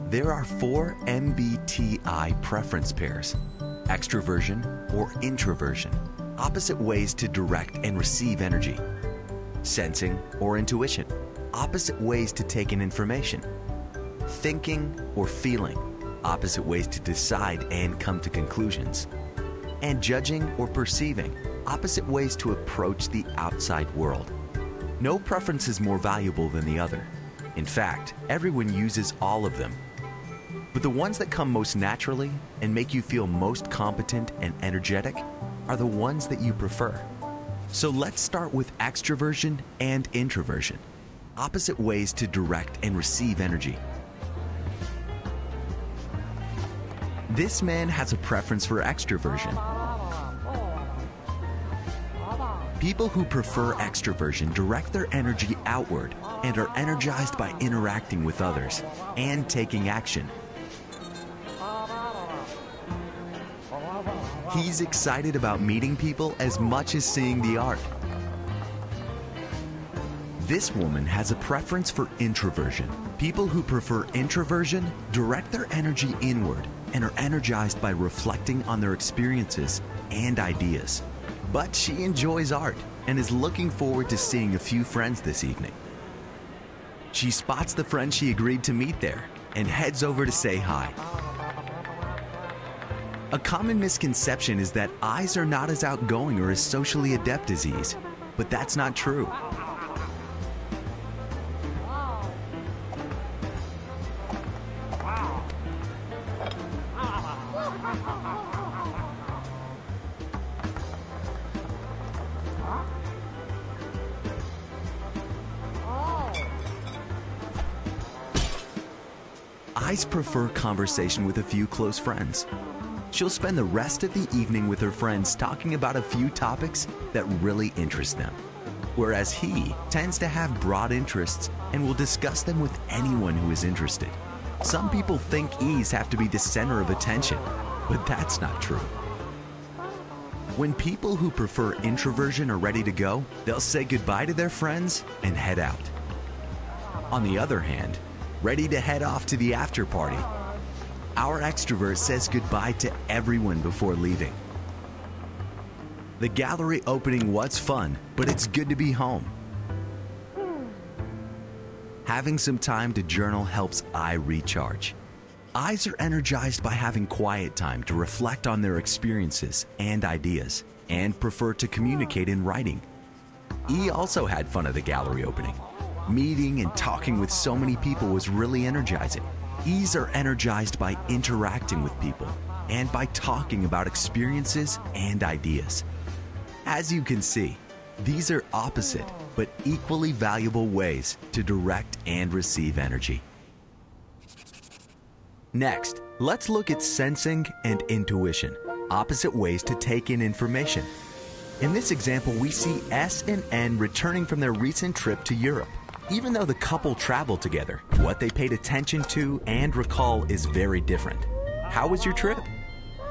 There are 4 MBTI preference pairs: extroversion or introversion, opposite ways to direct and receive energy; sensing or intuition, opposite ways to take in information; thinking or feeling, opposite ways to decide and come to conclusions; and judging or perceiving, opposite ways to approach the outside world. No preference is more valuable than the other. In fact, everyone uses all of them. But the ones that come most naturally and make you feel most competent and energetic are the ones that you prefer. So let's start with extroversion and introversion, opposite ways to direct and receive energy. This man has a preference for extroversion. People who prefer extroversion direct their energy outward and are energized by interacting with others and taking action. He's excited about meeting people as much as seeing the art. This woman has a preference for introversion. People who prefer introversion direct their energy inward and are energized by reflecting on their experiences and ideas. But she enjoys art and is looking forward to seeing a few friends this evening. She spots the friend she agreed to meet there and heads over to say hi. A common misconception is that I's are not as outgoing or as socially adept as E's, but that's not true. I's prefer conversation with a few close friends. She'll spend the rest of the evening with her friends talking about a few topics that really interest them, whereas he tends to have broad interests and will discuss them with anyone who is interested. Some people think E's have to be the center of attention, but that's not true. When people who prefer introversion are ready to go, they'll say goodbye to their friends and head out. On the other hand, ready to head off to the after party, our extrovert says goodbye to everyone before leaving. The gallery opening was fun, but it's good to be home. Having some time to journal helps I recharge. I's are energized by having quiet time to reflect on their experiences and ideas, and prefer to communicate in writing. E also had fun at the gallery opening. Meeting and talking with so many people was really energizing. E's are energized by interacting with people and by talking about experiences and ideas. As you can see, these are opposite but equally valuable ways to direct and receive energy. Next, let's look at sensing and intuition, opposite ways to take in information. In this example, we see S and N returning from their recent trip to Europe. Even though the couple traveled together, what they paid attention to and recall is very different. How was your trip?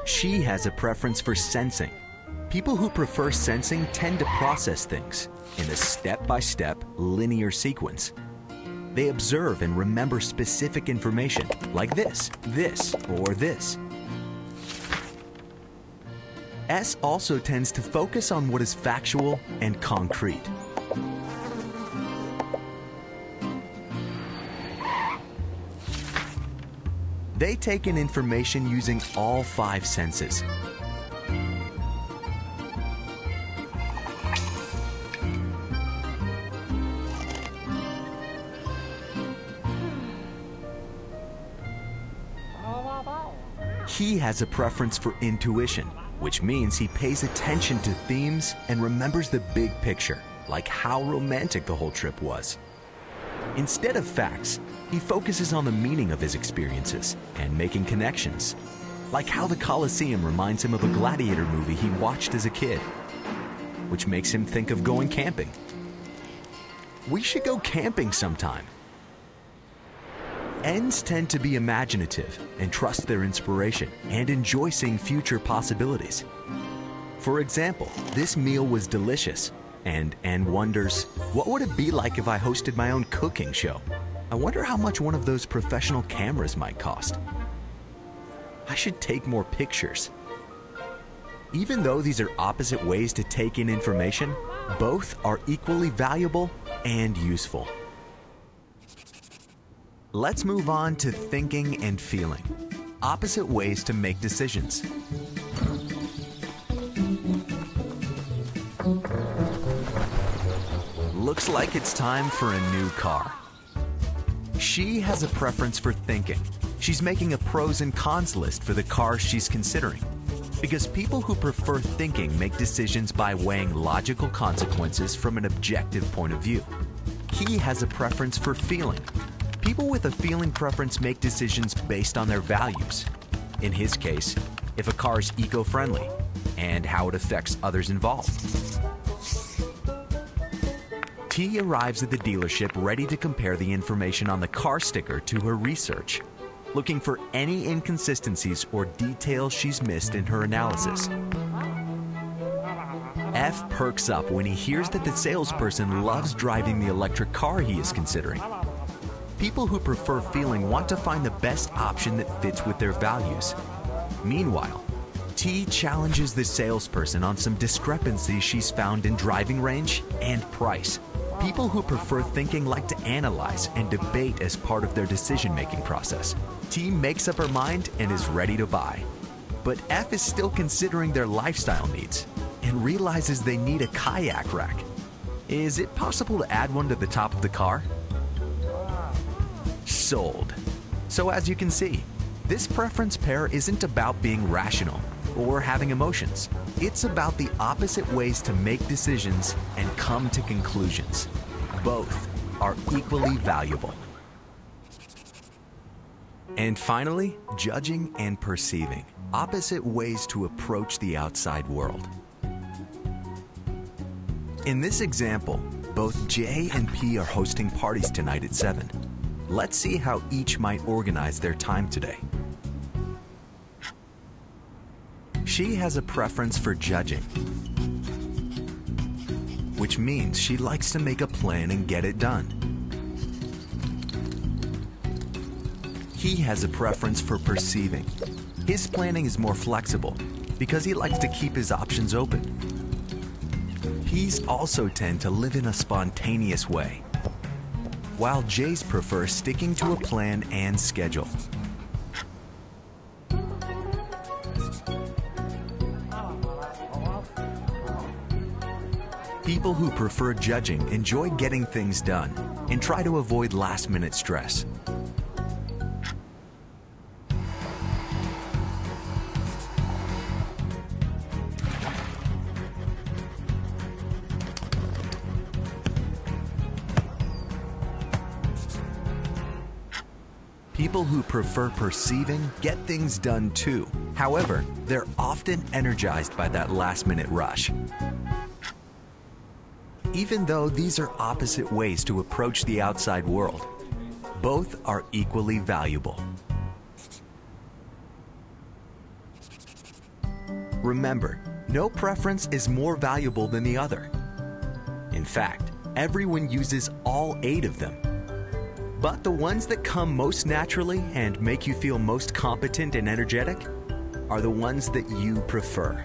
She has a preference for sensing. People who prefer sensing tend to process things in a step-by-step linear sequence. They observe and remember specific information, like this, or this. S also tends to focus on what is factual and concrete. They take in information using all 5 senses. He has a preference for intuition, which means he pays attention to themes and remembers the big picture, like how romantic the whole trip was. Instead of facts, he focuses on the meaning of his experiences and making connections, like how the Colosseum reminds him of a gladiator movie he watched as a kid, which makes him think of going camping. We should go camping sometime. N's tend to be imaginative and trust their inspiration and enjoy seeing future possibilities. For example, this meal was delicious, and N wonders, what would it be like if I hosted my own cooking show? I wonder how much one of those professional cameras might cost. I should take more pictures. Even though these are opposite ways to take in information, both are equally valuable and useful. Let's move on to thinking and feeling, opposite ways to make decisions. Looks like it's time for a new car. She has a preference for thinking. She's making a pros and cons list for the car she's considering. Because people who prefer thinking make decisions by weighing logical consequences from an objective point of view. He has a preference for feeling. People with a feeling preference make decisions based on their values. In his case, if a car is eco-friendly and how it affects others involved. T arrives at the dealership ready to compare the information on the car sticker to her research, looking for any inconsistencies or details she's missed in her analysis. F perks up when he hears that the salesperson loves driving the electric car he is considering. People who prefer feeling want to find the best option that fits with their values. Meanwhile, T challenges the salesperson on some discrepancies she's found in driving range and price. People who prefer thinking like to analyze and debate as part of their decision-making process. T makes up her mind and is ready to buy. But F is still considering their lifestyle needs and realizes they need a kayak rack. Is it possible to add one to the top of the car? Sold. So as you can see, this preference pair isn't about being rational or having emotions. It's about the opposite ways to make decisions and come to conclusions. Both are equally valuable. And finally, judging and perceiving. Opposite ways to approach the outside world. In this example, both J and P are hosting parties tonight at 7. Let's see how each might organize their time today. She has a preference for judging, which means she likes to make a plan and get it done. He has a preference for perceiving. His planning is more flexible because he likes to keep his options open. P's also tend to live in a spontaneous way, while J's prefer sticking to a plan and schedule. People who prefer judging enjoy getting things done and try to avoid last-minute stress. People who prefer perceiving get things done too. However, they're often energized by that last-minute rush. Even though these are opposite ways to approach the outside world, both are equally valuable. Remember, no preference is more valuable than the other. In fact, everyone uses all 8 of them. But the ones that come most naturally and make you feel most competent and energetic are the ones that you prefer.